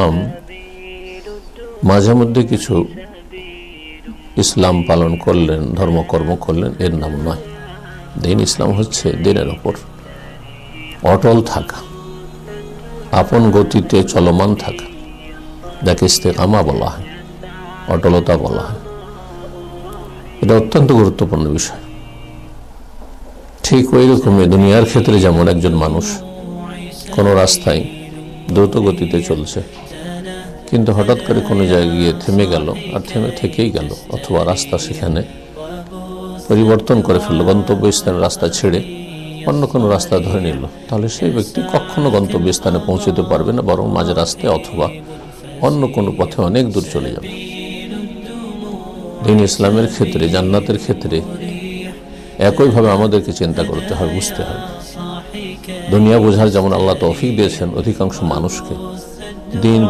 ইসলাম মাঝে মধ্যে কিছু ইসলাম পালন করলেন, ধর্মকর্ম করলেন, এর নাম নয়। দিন ইসলাম হচ্ছে দিনের ওপর অটল থাকা, আপন গতিতে চলমান থাকা, যাকে ইস্তেকামা বলা হয়, অটলতা বলা হয়। এটা অত্যন্ত গুরুত্বপূর্ণ বিষয়। ঠিক ওই রকমই দুনিয়ার ক্ষেত্রে যেমন একজন মানুষ কোনো রাস্তায় দ্রুত গতিতে চলছে, কিন্তু হঠাৎ করে কোনো জায়গায় গিয়ে থেমে গেল, আর থেকেই গেল, অথবা রাস্তা সেখানে পরিবর্তন করে ফেললো, গন্তব্যস্থানের রাস্তা ছেড়ে অন্য কোনো রাস্তা ধরে নিল, তাহলে সেই ব্যক্তি কখনো গন্তব্যস্থানে পৌঁছতে পারবে না, বরং মাঝ রাস্তায় অথবা অন্য কোনো পথে অনেক দূর চলে যাবে। দিন ইসলামের ক্ষেত্রে, জান্নাতের ক্ষেত্রে একইভাবে আমাদেরকে চিন্তা করতে হবে, বুঝতে হবে। দুনিয়া বোঝার যেমন আল্লাহ তৌফিক দিয়েছেন অধিকাংশ মানুষকে, দিন